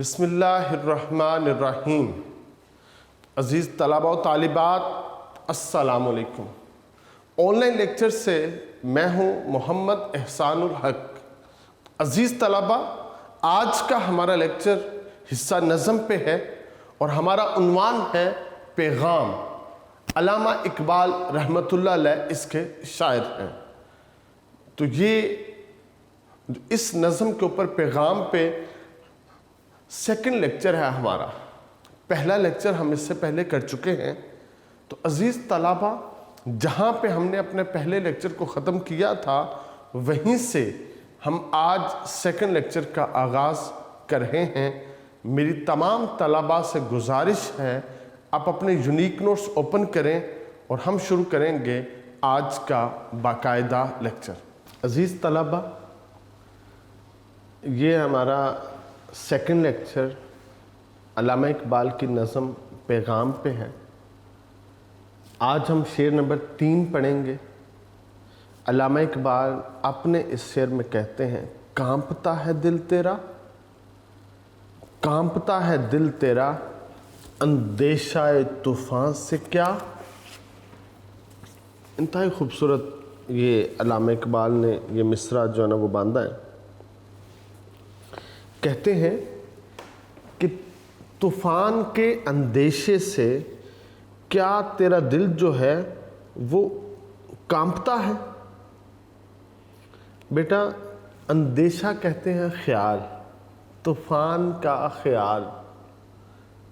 بسم اللہ الرحمن الرحیم۔ عزیز طلباء و طالبات، السلام علیکم۔ آن لائن لیکچر سے میں ہوں محمد احسان الحق۔ عزیز طلباء، آج کا ہمارا لیکچر حصہ نظم پہ ہے اور ہمارا عنوان ہے پیغام۔ علامہ اقبال رحمۃ اللہ علیہ اس کے شاعر ہیں۔ تو یہ اس نظم کے اوپر پیغام پہ سیکنڈ لیکچر ہے ہمارا۔ پہلا لیکچر ہم اس سے پہلے کر چکے ہیں۔ تو عزیز طلباء، جہاں پہ ہم نے اپنے پہلے لیکچر کو ختم کیا تھا وہیں سے ہم آج سیکنڈ لیکچر کا آغاز کر رہے ہیں۔ میری تمام طلباء سے گزارش ہے آپ اپنے یونیک نوٹس اوپن کریں اور ہم شروع کریں گے آج کا باقاعدہ لیکچر۔ عزیز طلباء، یہ ہمارا سیکنڈ لیکچر علامہ اقبال کی نظم پیغام پہ ہے۔ آج ہم شعر نمبر 3 پڑھیں گے۔ علامہ اقبال اپنے اس شعر میں کہتے ہیں، کانپتا ہے دل تیرا، کانپتا ہے دل تیرا، اندیشہ طوفان سے کیا۔ انتہائی خوبصورت یہ علامہ اقبال نے یہ مصرع جو ہے نا وہ باندھا ہے۔ کہتے ہیں کہ طوفان کے اندیشے سے کیا تیرا دل جو ہے وہ کانپتا ہے۔ بیٹا، اندیشہ کہتے ہیں خیال، طوفان کا خیال،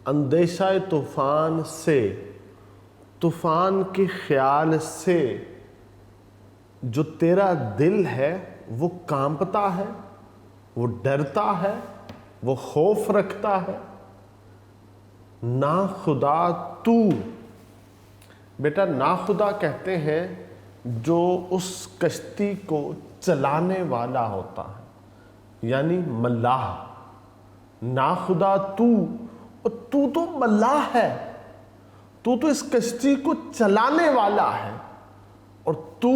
اندیشہ طوفان سے، طوفان کے خیال سے جو تیرا دل ہے وہ کانپتا ہے، وہ ڈرتا ہے، وہ خوف رکھتا ہے۔ ناخدا تو، بیٹا ناخدا کہتے ہیں جو اس کشتی کو چلانے والا ہوتا ہے، یعنی ملاح۔ ناخدا تو ملاح ہے، تو اس کشتی کو چلانے والا ہے، اور تو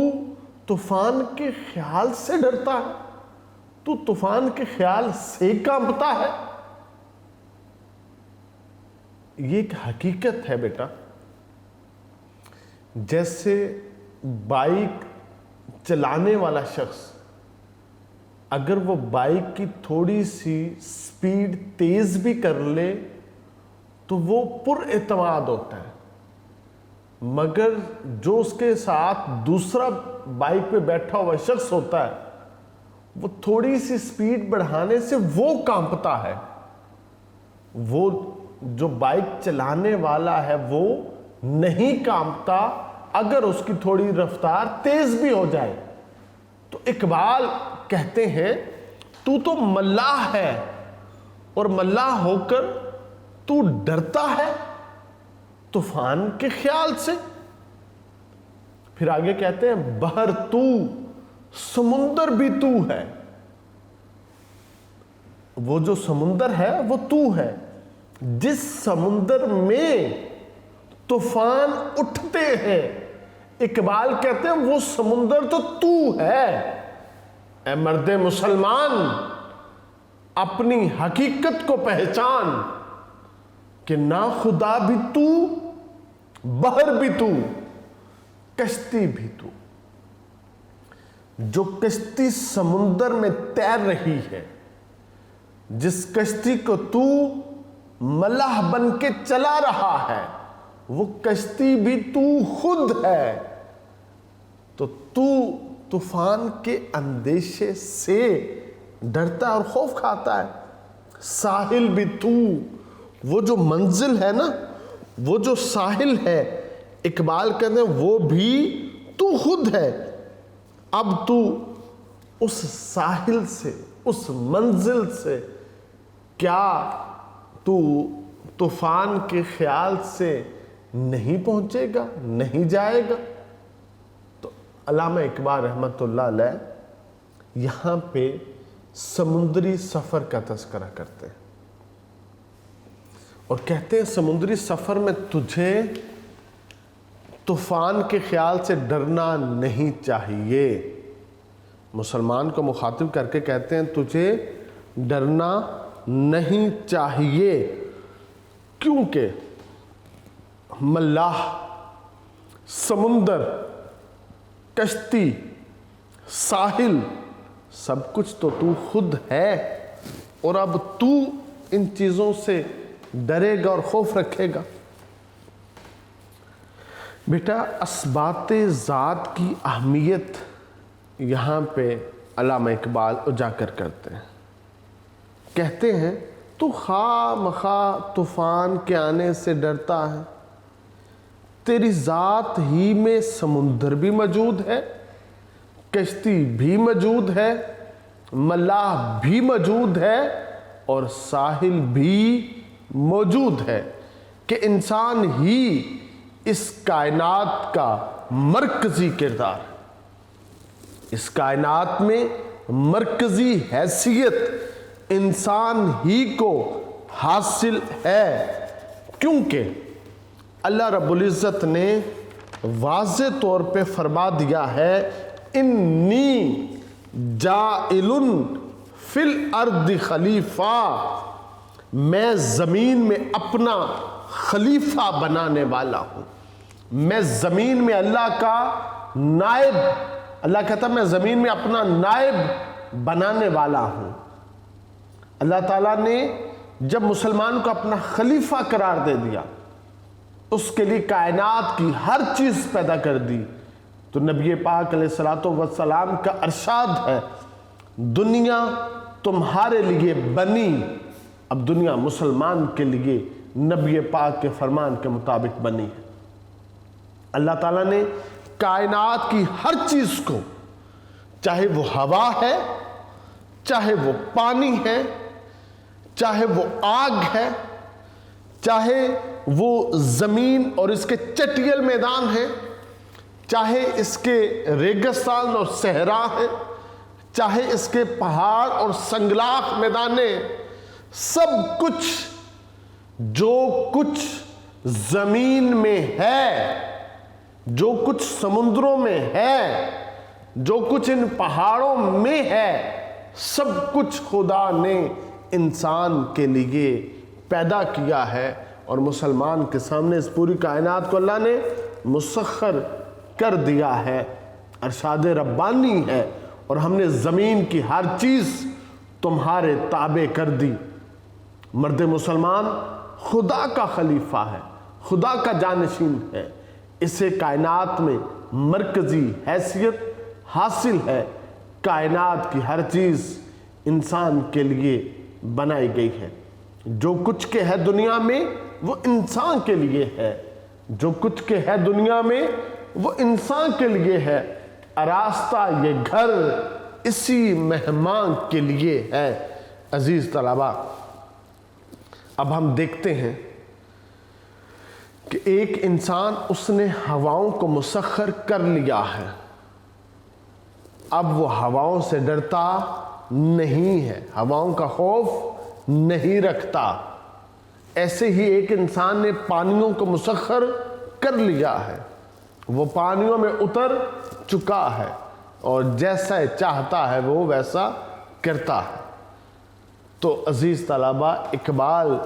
طوفان کے خیال سے ڈرتا ہے، تو طوفان کے خیال سے کانپتا ہے۔ یہ ایک حقیقت ہے بیٹا۔ جیسے بائک چلانے والا شخص اگر وہ بائک کی تھوڑی سی سپیڈ تیز بھی کر لے تو وہ پر اعتماد ہوتا ہے، مگر جو اس کے ساتھ دوسرا بائک پہ بیٹھا ہوا شخص ہوتا ہے وہ تھوڑی سی سپیڈ بڑھانے سے وہ کانپتا ہے۔ وہ جو بائک چلانے والا ہے وہ نہیں کانپتا اگر اس کی تھوڑی رفتار تیز بھی ہو جائے۔ تو اقبال کہتے ہیں تو ملاح ہے، اور ملاح ہو کر تو ڈرتا ہے طوفان کے خیال سے۔ پھر آگے کہتے ہیں بحر تو، سمندر بھی تو ہے۔ وہ جو سمندر ہے وہ تو ہے، جس سمندر میں طوفان اٹھتے ہیں، اقبال کہتے ہیں وہ سمندر تو ہے۔ اے مرد مسلمان، اپنی حقیقت کو پہچان کہ ناخدا بھی تو، بحر بھی تو، کشتی بھی تو۔ جو کشتی سمندر میں تیر رہی ہے، جس کشتی کو تو ملاح بن کے چلا رہا ہے، وہ کشتی بھی تو خود ہے۔ تو طوفان کے اندیشے سے ڈرتا اور خوف کھاتا ہے۔ ساحل بھی تو، وہ جو منزل ہے نا، وہ جو ساحل ہے، اقبال کہتے ہیں وہ بھی تو خود ہے۔ اب تو اس ساحل سے، اس منزل سے کیا تو طوفان کے خیال سے نہیں پہنچے گا، نہیں جائے گا؟ تو علامہ اقبال رحمۃ اللہ علیہ یہاں پہ سمندری سفر کا تذکرہ کرتے ہیں اور کہتے ہیں سمندری سفر میں تجھے طوفان کے خیال سے ڈرنا نہیں چاہیے۔ مسلمان کو مخاطب کر کے کہتے ہیں تجھے ڈرنا نہیں چاہیے، کیونکہ ملاح، سمندر، کشتی، ساحل، سب کچھ تو تو خود ہے، اور اب تو ان چیزوں سے ڈرے گا اور خوف رکھے گا۔ بیٹا اثبات ذات کی اہمیت یہاں پہ علامہ اقبال اجاگر کرتے ہیں، کہتے ہیں تو خواہ مخواہ طوفان کے آنے سے ڈرتا ہے، تیری ذات ہی میں سمندر بھی موجود ہے، کشتی بھی موجود ہے، ملاح بھی موجود ہے، اور ساحل بھی موجود ہے، کہ انسان ہی اس کائنات کا مرکزی کردار ہے۔ اس کائنات میں مرکزی حیثیت انسان ہی کو حاصل ہے، کیونکہ اللہ رب العزت نے واضح طور پہ فرما دیا ہے انی جاعل فی الارض خلیفہ، میں زمین میں اپنا خلیفہ بنانے والا ہوں، میں زمین میں اللہ کا نائب، اللہ کہتا ہے میں زمین میں اپنا نائب بنانے والا ہوں۔ اللہ تعالیٰ نے جب مسلمان کو اپنا خلیفہ قرار دے دیا، اس کے لیے کائنات کی ہر چیز پیدا کر دی، تو نبی پاک علیہ الصلوۃ والسلام کا ارشاد ہے دنیا تمہارے لیے بنی، اب دنیا مسلمان کے لیے نبی پاک کے فرمان کے مطابق بنی ہے۔ اللہ تعالیٰ نے کائنات کی ہر چیز کو، چاہے وہ ہوا ہے، چاہے وہ پانی ہے، چاہے وہ آگ ہے، چاہے وہ زمین اور اس کے چٹیل میدان ہیں، چاہے اس کے ریگستان اور صحرا ہے، چاہے اس کے پہاڑ اور سنگلاخ میدانیں، سب کچھ جو کچھ زمین میں ہے، جو کچھ سمندروں میں ہے، جو کچھ ان پہاڑوں میں ہے، سب کچھ خدا نے انسان کے لیے پیدا کیا ہے، اور مسلمان کے سامنے اس پوری کائنات کو اللہ نے مسخر کر دیا ہے، ارشاد ربانی ہے، اور ہم نے زمین کی ہر چیز تمہارے تابع کر دی۔ مرد مسلمان خدا کا خلیفہ ہے، خدا کا جانشین ہے، اسے کائنات میں مرکزی حیثیت حاصل ہے، کائنات کی ہر چیز انسان کے لیے بنائی گئی ہے، جو کچھ کے ہے دنیا میں وہ انسان کے لیے ہے، جو کچھ کے ہے دنیا میں وہ انسان کے لیے ہے، آراستہ یہ گھر اسی مہمان کے لیے ہے۔ عزیز طلبہ، اب ہم دیکھتے ہیں کہ ایک انسان اس نے ہواؤں کو مسخر کر لیا ہے، اب وہ ہواؤں سے ڈرتا نہیں ہے، ہواؤں کا خوف نہیں رکھتا۔ ایسے ہی ایک انسان نے پانیوں کو مسخر کر لیا ہے، وہ پانیوں میں اتر چکا ہے، اور جیسا چاہتا ہے وہ ویسا کرتا ہے۔ تو عزیز طلبہ، اقبال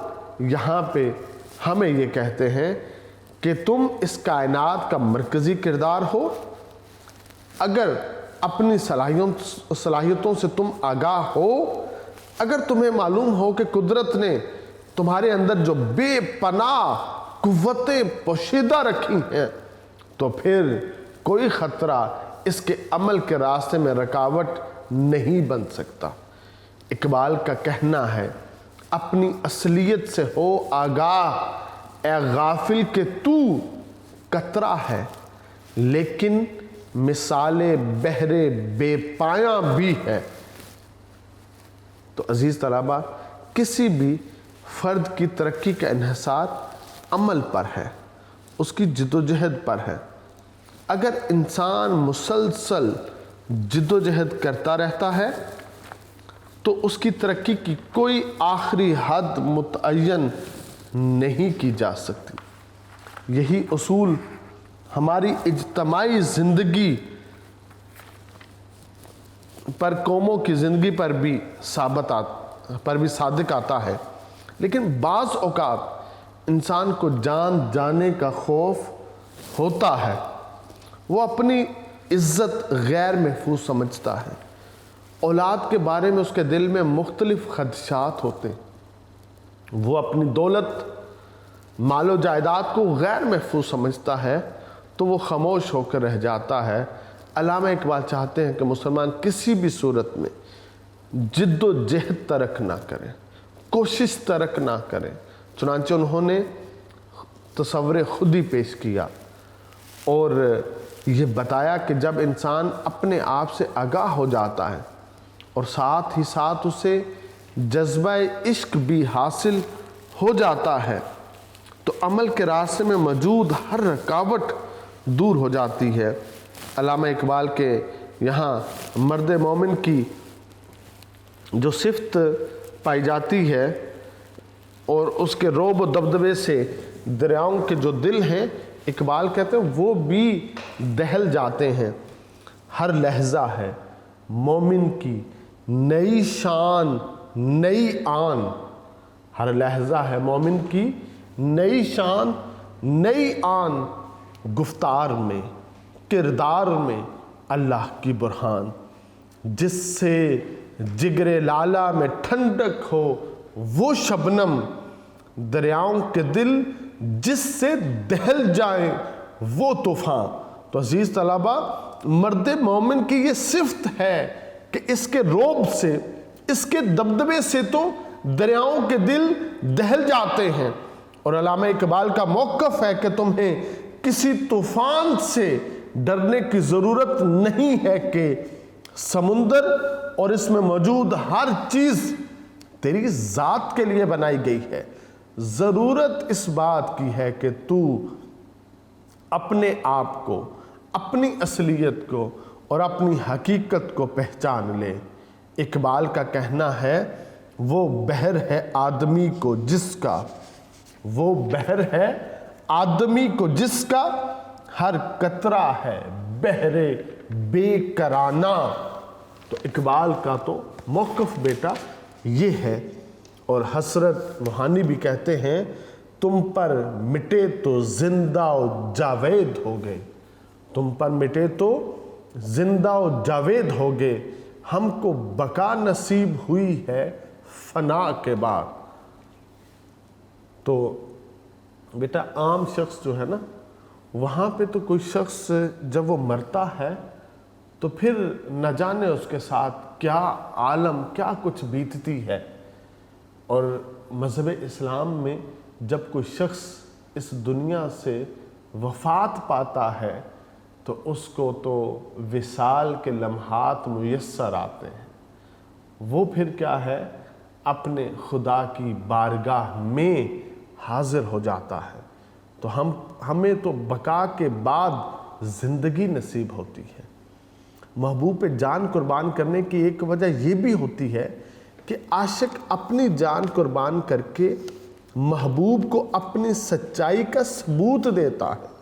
یہاں پہ ہمیں یہ کہتے ہیں کہ تم اس کائنات کا مرکزی کردار ہو، اگر اپنی صلاحیتوں سے تم آگاہ ہو، اگر تمہیں معلوم ہو کہ قدرت نے تمہارے اندر جو بے پناہ قوتیں پوشیدہ رکھی ہیں، تو پھر کوئی خطرہ اس کے عمل کے راستے میں رکاوٹ نہیں بن سکتا۔ اقبال کا کہنا ہے اپنی اصلیت سے ہو آگاہ اے غافل کہ تو قطرہ ہے، لیکن مثال بحر بے پایاں بھی ہے۔ تو عزیز طلبہ، کسی بھی فرد کی ترقی کا انحصار عمل پر ہے، اس کی جد و جہد پر ہے۔ اگر انسان مسلسل جد و جہد کرتا رہتا ہے تو اس کی ترقی کی کوئی آخری حد متعین نہیں کی جا سکتی۔ یہی اصول ہماری اجتماعی زندگی پر، قوموں کی زندگی پر بھی پر بھی صادق آتا ہے، لیکن بعض اوقات انسان کو جان جانے کا خوف ہوتا ہے، وہ اپنی عزت غیر محفوظ سمجھتا ہے، اولاد کے بارے میں اس کے دل میں مختلف خدشات ہوتے ہیں، وہ اپنی دولت مال و جائیداد کو غیر محفوظ سمجھتا ہے تو وہ خاموش ہو کر رہ جاتا ہے۔ علامہ اقبال چاہتے ہیں کہ مسلمان کسی بھی صورت میں جد و جہد ترک نہ کرے، کوشش ترک نہ کرے، چنانچہ انہوں نے تصور خودی پیش کیا اور یہ بتایا کہ جب انسان اپنے آپ سے آگاہ ہو جاتا ہے اور ساتھ ہی ساتھ اسے جذبہ عشق بھی حاصل ہو جاتا ہے تو عمل کے راستے میں موجود ہر رکاوٹ دور ہو جاتی ہے۔ علامہ اقبال کے یہاں مرد مومن کی جو صفت پائی جاتی ہے اور اس کے رعب و دبدبے سے دریاؤں کے جو دل ہیں، اقبال کہتے ہیں وہ بھی دہل جاتے ہیں۔ ہر لحظہ ہے مومن کی نئی شان نئی آن، ہر لحظہ ہے مومن کی نئی شان نئی آن، گفتار میں کردار میں اللہ کی برہان، جس سے جگر لالا میں ٹھنڈک ہو وہ شبنم، دریاؤں کے دل جس سے دہل جائیں وہ طوفان۔ تو عزیز طلبہ، مرد مومن کی یہ صفت ہے کہ اس کے رعب سے، اس کے دبدبے سے تو دریاؤں کے دل دہل جاتے ہیں، اور علامہ اقبال کا موقف ہے کہ تمہیں کسی طوفان سے ڈرنے کی ضرورت نہیں ہے کہ سمندر اور اس میں موجود ہر چیز تیری ذات کے لیے بنائی گئی ہے، ضرورت اس بات کی ہے کہ تو اپنے آپ کو، اپنی اصلیت کو اور اپنی حقیقت کو پہچان لے۔ اقبال کا کہنا ہے وہ بحر ہے آدمی کو جس کا، وہ بحر ہے آدمی کو جس کا، ہر قطرہ ہے بحر بے کرانہ۔ تو اقبال کا تو موقف بیٹا یہ ہے، اور حسرت موہانی بھی کہتے ہیں تم پر مٹے تو زندہ و جاوید ہو گئے، تم پر مٹے تو زندہ و جاوید ہو گئے، ہم کو بقا نصیب ہوئی ہے فنا کے بعد۔ تو بیٹا عام شخص جو ہے نا، وہاں پہ تو کوئی شخص جب وہ مرتا ہے تو پھر نہ جانے اس کے ساتھ کیا عالم، کیا کچھ بیتتی ہے۔ اور مذہب اسلام میں جب کوئی شخص اس دنیا سے وفات پاتا ہے تو اس کو تو وصال کے لمحات میسر آتے ہیں، وہ پھر کیا ہے، اپنے خدا کی بارگاہ میں حاضر ہو جاتا ہے۔ تو ہمیں تو بقا کے بعد زندگی نصیب ہوتی ہے۔ محبوب پہ جان قربان کرنے کی ایک وجہ یہ بھی ہوتی ہے کہ عاشق اپنی جان قربان کر کے محبوب کو اپنی سچائی کا ثبوت دیتا ہے،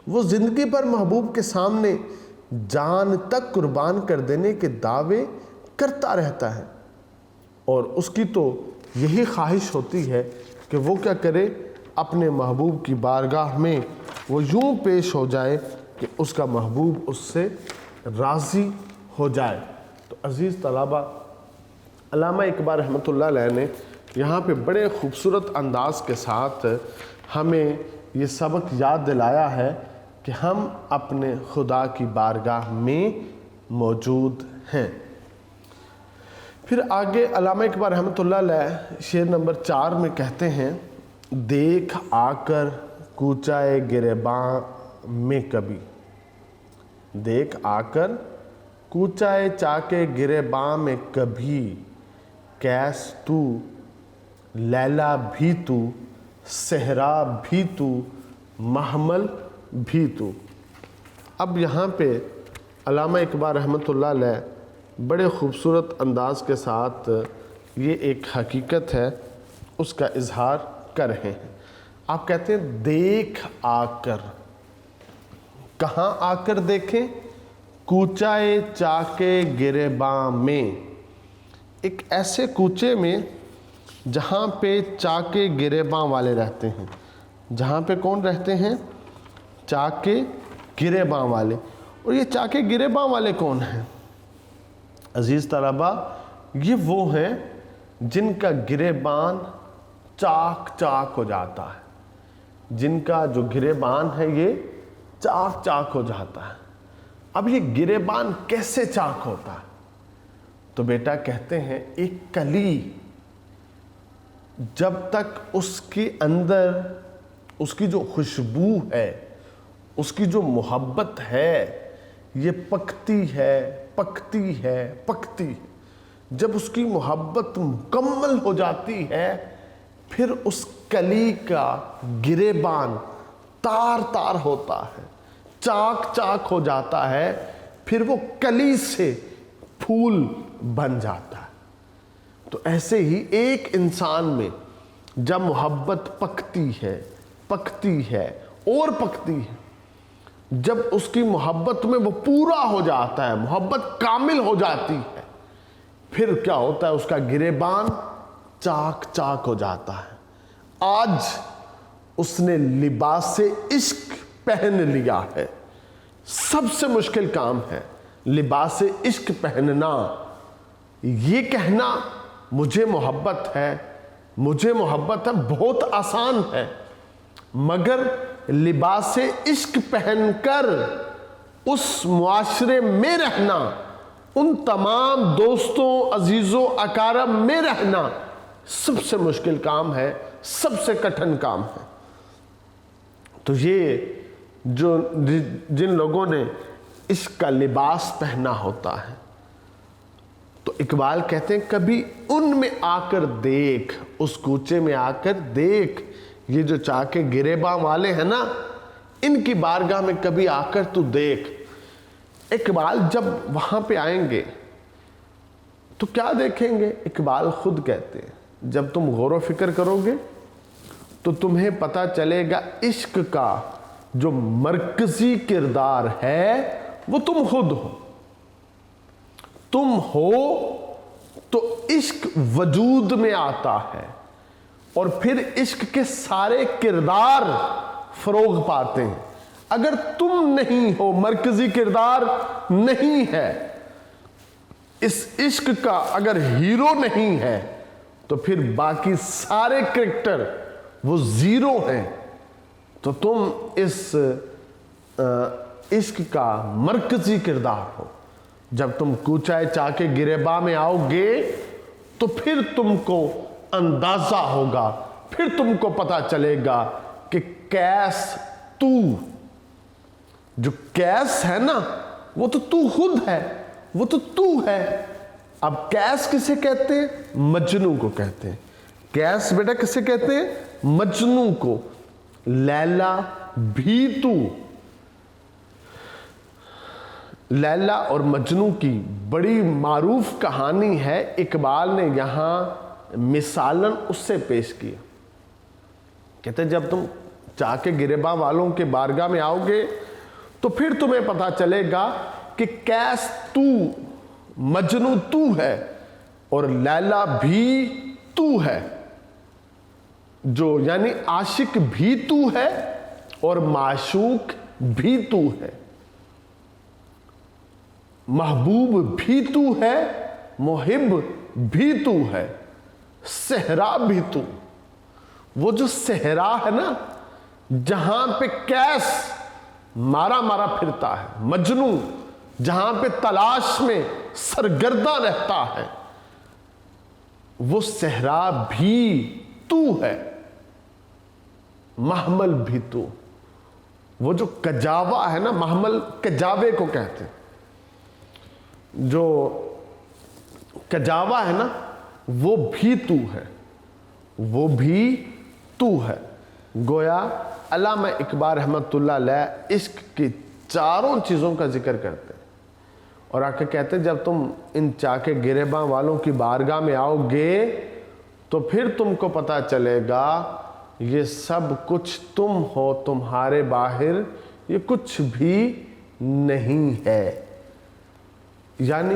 وہ زندگی بھر محبوب کے سامنے جان تک قربان کر دینے کے دعوے کرتا رہتا ہے، اور اس کی تو یہی خواہش ہوتی ہے کہ وہ کیا کرے، اپنے محبوب کی بارگاہ میں وہ یوں پیش ہو جائے کہ اس کا محبوب اس سے راضی ہو جائے۔ تو عزیز طلبہ، علامہ اقبال رحمۃ اللہ علیہ نے یہاں پہ بڑے خوبصورت انداز کے ساتھ ہمیں یہ سبق یاد دلایا ہے کہ ہم اپنے خدا کی بارگاہ میں موجود ہیں۔ پھر آگے علامہ اقبال رحمۃ اللہ علیہ شعر نمبر 4 میں کہتے ہیں، دیکھ آ کر کوچائے گریباں میں کبھی، دیکھ آ کر کوچائے چاکے گریباں میں کبھی، کیس تو لیلا بھی تو صحرا بھی تو محمل بھی تو۔ اب یہاں پہ علامہ اقبال رحمۃ اللہ علیہ بڑے خوبصورت انداز کے ساتھ یہ ایک حقیقت ہے اس کا اظہار کر رہے ہیں۔ آپ کہتے ہیں دیکھ آ کر، کہاں آ کر دیکھیں، کوچائے چاکے گریباں میں، ایک ایسے کوچے میں جہاں پہ چاکے گریباں والے رہتے ہیں. جہاں پہ کون رہتے ہیں؟ چاکے گریباں والے. اور یہ چاکے گریباں والے کون ہیں؟ عزیز طلبہ، یہ وہ ہیں جن کا گریبان چاک چاک ہو جاتا ہے. جن کا جو گریبان ہے یہ چاک چاک ہو جاتا ہے. اب یہ گریبان کیسے چاک ہوتا ہے؟ تو بیٹا کہتے ہیں ایک کلی جب تک اس کے اندر اس کی جو خوشبو ہے، اس کی جو محبت ہے، یہ پکتی ہے پکتی ہے پکتی ہے. جب اس کی محبت مکمل ہو جاتی ہے پھر اس کلی کا گریبان تار تار ہوتا ہے، چاک چاک ہو جاتا ہے، پھر وہ کلی سے پھول بن جاتا ہے. تو ایسے ہی ایک انسان میں جب محبت پکتی ہے پکتی ہے اور پکتی ہے، جب اس کی محبت میں وہ پورا ہو جاتا ہے، محبت کامل ہو جاتی ہے، پھر کیا ہوتا ہے؟ اس کا گریبان چاک چاک ہو جاتا ہے. آج اس نے لباس عشق پہن لیا ہے. سب سے مشکل کام ہے لباس عشق پہننا. یہ کہنا مجھے محبت ہے مجھے محبت ہے بہت آسان ہے، مگر لباس عشق پہن کر اس معاشرے میں رہنا، ان تمام دوستوں عزیزوں اقارب میں رہنا سب سے مشکل کام ہے، سب سے کٹھن کام ہے. تو یہ جن لوگوں نے عشق کا لباس پہنا ہوتا ہے، تو اقبال کہتے ہیں کبھی ان میں آ کر دیکھ، اس کوچے میں آ کر دیکھ. یہ جو چاکے گریباں والے ہیں نا، ان کی بارگاہ میں کبھی آ کر تو دیکھ. اقبال جب وہاں پہ آئیں گے تو کیا دیکھیں گے؟ اقبال خود کہتے ہیں جب تم غور و فکر کرو گے تو تمہیں پتہ چلے گا عشق کا جو مرکزی کردار ہے وہ تم خود ہو. تم ہو تو عشق وجود میں آتا ہے اور پھر عشق کے سارے کردار فروغ پاتے ہیں. اگر تم نہیں ہو، مرکزی کردار نہیں ہے، اس عشق کا اگر ہیرو نہیں ہے، تو پھر باقی سارے کریکٹر وہ زیرو ہیں. تو تم اس عشق کا مرکزی کردار ہو. جب تم کوچہ چاکے گریباں میں آؤ گے تو پھر تم کو اندازہ ہوگا، پھر تم کو پتا چلے گا کہ کیس تو، جو کیس ہے نا وہ تو خود ہے، وہ تو ہے. اب کیس کسے کہتے ہیں؟ مجنو کو کہتے ہیں. کیس بیٹا کسے کہتے ہیں؟ مجنو کو. لیلا بھی تو. لیلا اور مجنو کی بڑی معروف کہانی ہے، اقبال نے یہاں مثالاً اس سے پیش کیا. کہتے ہیں جب تم چاکے گریباں والوں کے بارگاہ میں آؤ گے تو پھر تمہیں پتا چلے گا کہ کیس تو، مجنو تو ہے اور لیلا بھی تو ہے. جو یعنی عاشق بھی تو ہے اور معشوق بھی تو ہے، محبوب بھی تو ہے، محب بھی تو ہے، صحرا بھی تو. وہ جو صحرا ہے نا جہاں پہ کیس مارا مارا پھرتا ہے، مجنو جہاں پہ تلاش میں سرگرداں رہتا ہے، وہ صحرا بھی تو ہے، محمل بھی تو. وہ جو کجاوا ہے نا، محمل کجاوے کو کہتے ہیں. جو کجاوا ہے نا وہ بھی تو ہے، وہ بھی تو ہے. گویا علامہ اقبال رحمۃ اللہ علیہ عشق کی چاروں چیزوں کا ذکر کرتے ہیں اور آ کے کہتے ہیں جب تم ان چاکے گریباں والوں کی بارگاہ میں آؤ گے تو پھر تم کو پتا چلے گا یہ سب کچھ تم ہو، تمہارے باہر یہ کچھ بھی نہیں ہے. یعنی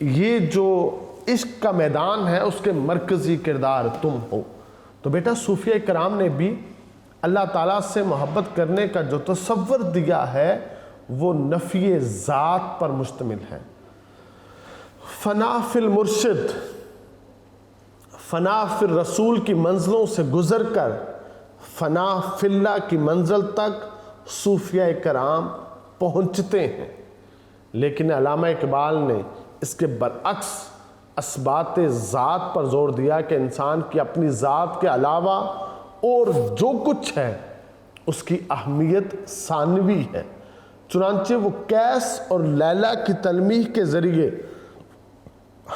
یہ جو عشق کا میدان ہے اس کے مرکزی کردار تم ہو۔ تو بیٹا صوفیہ کرام نے بھی اللہ تعالیٰ سے محبت کرنے کا جو تصور دیا ہے وہ نفی ذات پر مشتمل ہے۔ فنا فی المرشد، فنا فی الرسول کی منزلوں سے گزر کر فنا فی اللہ کی منزل تک صوفیہ کرام پہنچتے ہیں، لیکن علامہ اقبال نے اس کے برعکس اثبات ذات پر زور دیا کہ انسان کی اپنی ذات کے علاوہ اور جو کچھ ہے اس کی اہمیت ثانوی ہے۔ چنانچہ وہ قیس اور لیلا کی تلمیح کے ذریعے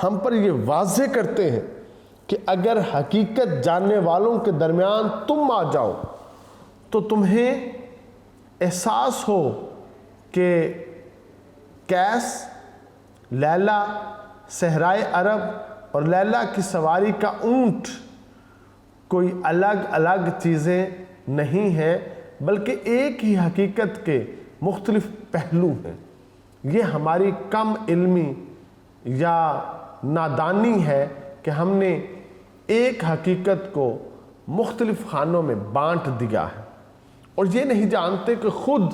ہم پر یہ واضح کرتے ہیں کہ اگر حقیقت جاننے والوں کے درمیان تم آ جاؤ تو تمہیں احساس ہو کہ قیس، لیلا صحرائے عرب اور لیلا کی سواری کا اونٹ کوئی الگ الگ چیزیں نہیں ہیں بلکہ ایک ہی حقیقت کے مختلف پہلو ہیں۔ یہ ہماری کم علمی یا نادانی ہے کہ ہم نے ایک حقیقت کو مختلف خانوں میں بانٹ دیا ہے اور یہ نہیں جانتے کہ خود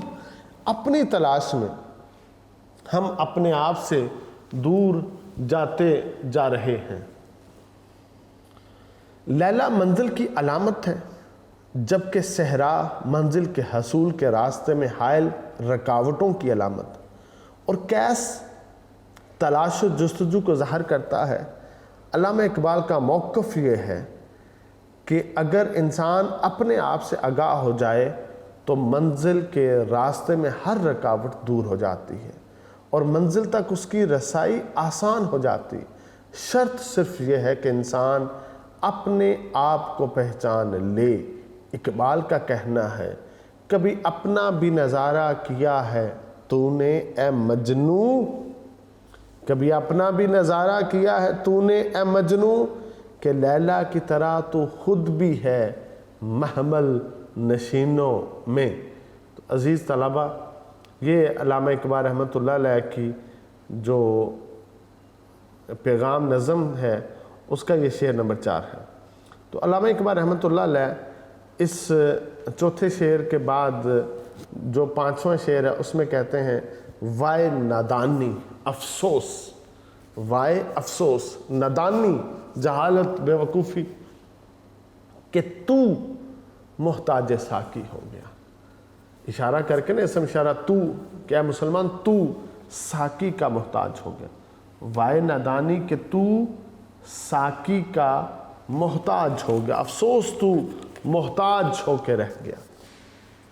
اپنی تلاش میں ہم اپنے آپ سے دور جاتے جا رہے ہیں۔ لیلا منزل کی علامت ہے، جبکہ صحرا منزل کے حصول کے راستے میں حائل رکاوٹوں کی علامت، اور قیس تلاش و جستجو کو ظاہر کرتا ہے۔ علامہ اقبال کا موقف یہ ہے کہ اگر انسان اپنے آپ سے آگاہ ہو جائے تو منزل کے راستے میں ہر رکاوٹ دور ہو جاتی ہے اور منزل تک اس کی رسائی آسان ہو جاتی۔ شرط صرف یہ ہے کہ انسان اپنے آپ کو پہچان لے۔ اقبال کا کہنا ہے، کبھی اپنا بھی نظارہ کیا ہے تو نے اے مجنو، کبھی اپنا بھی نظارہ کیا ہے تو نے اے مجنو، کہ لیلا کی طرح تو خود بھی ہے محمل نشینوں میں۔ تو عزیز طلبہ، یہ علامہ اقبال رحمۃ اللہ علیہ کی جو پیغام نظم ہے اس کا یہ شعر نمبر 4 ہے۔ تو علامہ اقبال رحمۃ اللہ علیہ اس چوتھے شعر کے بعد جو 5واں شعر ہے اس میں کہتے ہیں، وائے نادانی افسوس، وائے افسوس، نادانی جہالت بے وقوفی، کہ تو محتاج ساقی ہو گیا۔ اشارہ کر کے نا اسم اشارہ تو، کہ اے مسلمان تو ساقی کا محتاج ہو گیا۔ وائے نادانی کہ تو ساقی کا محتاج ہو گیا، افسوس تو محتاج ہو کے رہ گیا۔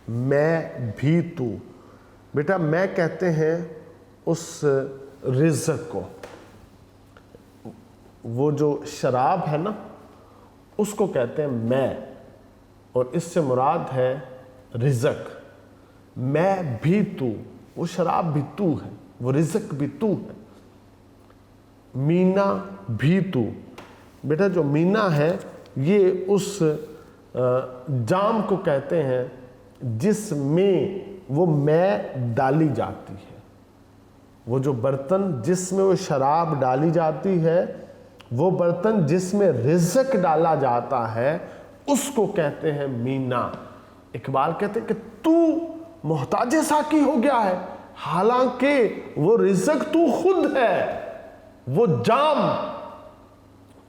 میں بھی تو، بیٹا میں کہتے ہیں اس رزق کو، وہ جو شراب ہے نا اس کو کہتے ہیں میں، اور اس سے مراد ہے رزق۔ میں بھی تو، وہ شراب بھی تو ہے، وہ رزق بھی تو ہے۔ مینا بھی تو، بیٹا جو مینا ہے یہ اس جام کو کہتے ہیں جس میں وہ میں ڈالی جاتی ہے۔ وہ جو برتن جس میں وہ شراب ڈالی جاتی ہے، وہ برتن جس میں رزق ڈالا جاتا ہے، اس کو کہتے ہیں مینا۔ اقبال کہتے ہیں کہ تو محتاج ساقی ہو گیا ہے، حالانکہ وہ رزق تو خود ہے، وہ جام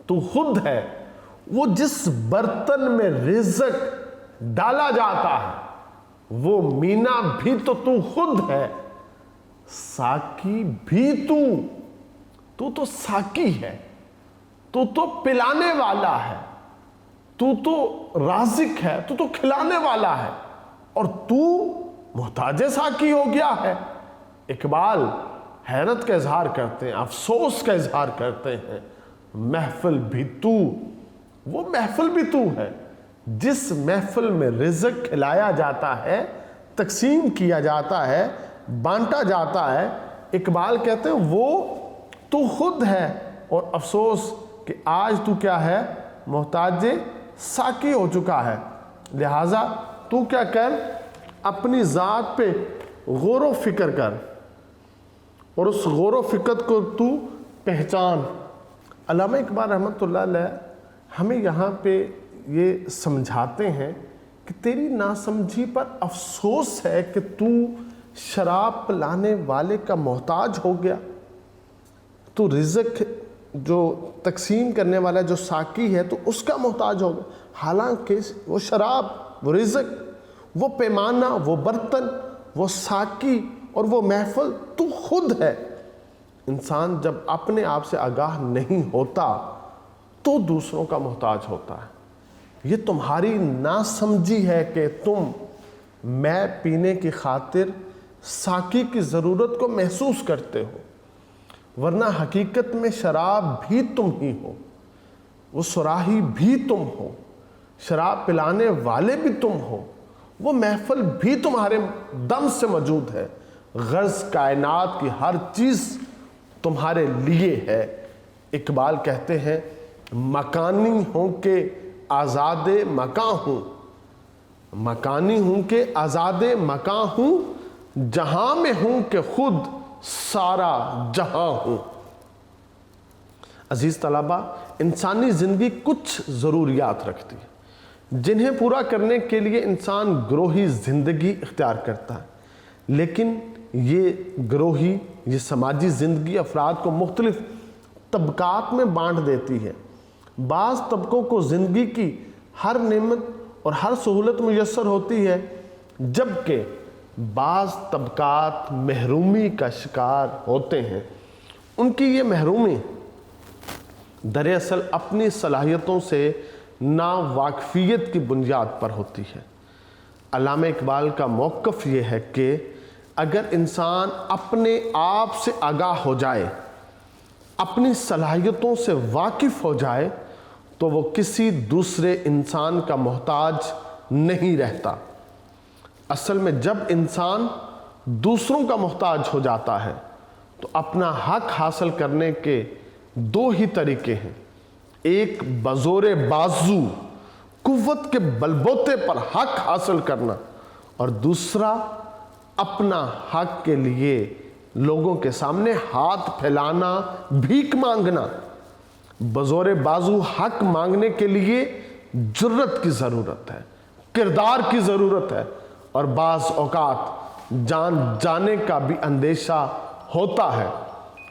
تو خود ہے، وہ جس برتن میں رزق ڈالا جاتا ہے وہ مینا بھی تو خود ہے، ساقی بھی تو ساقی ہے، تو پلانے والا ہے، تو رازق ہے، تو کھلانے والا ہے، اور تو محتاج ساقی ہو گیا ہے۔ اقبال حیرت کا اظہار کرتے ہیں، افسوس کا اظہار کرتے ہیں، محفل بھی تو، وہ محفل بھی تو ہے جس محفل میں رزق کھلایا جاتا ہے، تقسیم کیا جاتا ہے، بانٹا جاتا ہے۔ اقبال کہتے ہیں وہ تو خود ہے، اور افسوس کہ آج تو کیا ہے، محتاج ساقی ہو چکا ہے۔ لہٰذا تو کیا کر، اپنی ذات پہ غور و فکر کر، اور اس غور و فکر کو تو پہچان۔ علامہ اقبال رحمۃ اللہ علیہ ہمیں یہاں پہ یہ سمجھاتے ہیں کہ تیری ناسمجھی پر افسوس ہے کہ تو شراب پلانے والے کا محتاج ہو گیا، تو رزق جو تقسیم کرنے والا جو ساقی ہے تو اس کا محتاج ہو گیا، حالانکہ وہ شراب، وہ رزق، وہ پیمانہ، وہ برتن، وہ ساقی اور وہ محفل تو خود ہے۔ انسان جب اپنے آپ سے آگاہ نہیں ہوتا تو دوسروں کا محتاج ہوتا ہے۔ یہ تمہاری ناسمجھی ہے کہ تم میں پینے کی خاطر ساقی کی ضرورت کو محسوس کرتے ہو، ورنہ حقیقت میں شراب بھی تم ہی ہو، وہ صراحی بھی تم ہو، شراب پلانے والے بھی تم ہو، وہ محفل بھی تمہارے دم سے موجود ہے، غرض کائنات کی ہر چیز تمہارے لیے ہے۔ اقبال کہتے ہیں مکانی ہوں کہ آزاد مکان ہوں، مکانی ہوں کہ آزاد مکان ہوں، جہاں میں ہوں کہ خود سارا جہاں ہوں۔ عزیز طلبہ، انسانی زندگی کچھ ضروریات رکھتی ہے جنہیں پورا کرنے کے لیے انسان گروہی زندگی اختیار کرتا ہے، لیکن یہ گروہی، یہ سماجی زندگی افراد کو مختلف طبقات میں بانٹ دیتی ہے۔ بعض طبقوں کو زندگی کی ہر نعمت اور ہر سہولت میسر ہوتی ہے، جبکہ بعض طبقات محرومی کا شکار ہوتے ہیں۔ ان کی یہ محرومی دراصل اپنی صلاحیتوں سے ناواقفیت کی بنیاد پر ہوتی ہے۔ علامہ اقبال کا موقف یہ ہے کہ اگر انسان اپنے آپ سے آگاہ ہو جائے، اپنی صلاحیتوں سے واقف ہو جائے، تو وہ کسی دوسرے انسان کا محتاج نہیں رہتا۔ اصل میں جب انسان دوسروں کا محتاج ہو جاتا ہے تو اپنا حق حاصل کرنے کے دو ہی طریقے ہیں، ایک بزور بازو قوت کے بلبوتے پر حق حاصل کرنا، اور دوسرا اپنا حق کے لیے لوگوں کے سامنے ہاتھ پھیلانا، بھیک مانگنا۔ بزور بازو حق مانگنے کے لیے جرت کی ضرورت ہے، کردار کی ضرورت ہے، اور بعض اوقات جان جانے کا بھی اندیشہ ہوتا ہے۔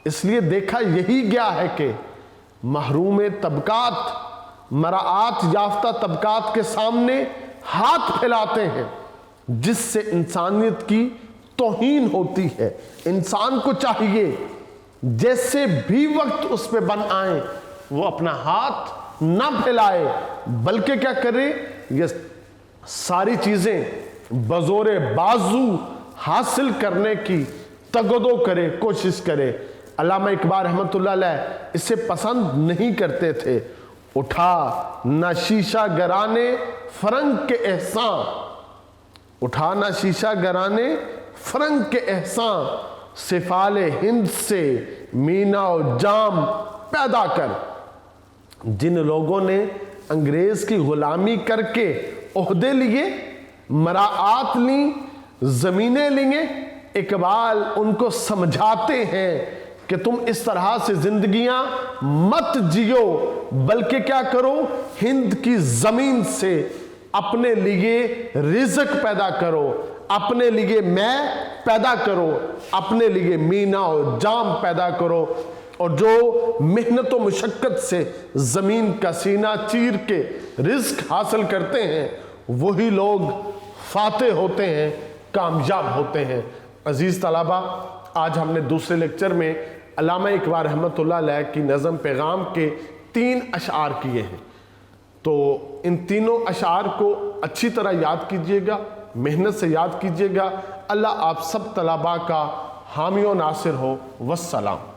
اس لیے دیکھا یہی گیا ہے کہ محروم طبقات مراعات یافتہ طبقات کے سامنے ہاتھ پھیلاتے ہیں، جس سے انسانیت کی توہین ہوتی ہے۔ انسان کو چاہیے جیسے بھی وقت اس پہ بن آئیں وہ اپنا ہاتھ نہ پھیلائے، بلکہ کیا کرے، یہ ساری چیزیں بزور بازو حاصل کرنے کی تگدو کرے، کوشش کرے۔ علامہ اقبال رحمۃ اللہ علیہ اسے پسند نہیں کرتے تھے۔ اٹھا نہ شیشہ گرانے فرنگ کے احسان، اٹھا نہ شیشہ گرانے فرنگ کے احسان، سفال ہند سے مینا و جام پیدا کر۔ جن لوگوں نے انگریز کی غلامی کر کے عہدے لیے، مراعات لیں، زمینیں لیں، اقبال ان کو سمجھاتے ہیں کہ تم اس طرح سے زندگیاں مت جیو، بلکہ کیا کرو، ہند کی زمین سے اپنے لیے رزق پیدا کرو، اپنے لیے میں پیدا کرو، اپنے لیے مینا و جام پیدا کرو، اور جو محنت و مشقت سے زمین کا سینہ چیر کے رزق حاصل کرتے ہیں وہی لوگ فاتح ہوتے ہیں، کامیاب ہوتے ہیں۔ عزیز طلبہ، آج ہم نے دوسرے لیکچر میں علامہ اقبال رحمۃ اللہ علیہ کی نظم پیغام کے 3 اشعار کیے ہیں، تو ان تینوں اشعار کو اچھی طرح یاد کیجئے گا، محنت سے یاد کیجئے گا۔ اللہ آپ سب طلباء کا حامی و ناصر ہو۔ والسلام۔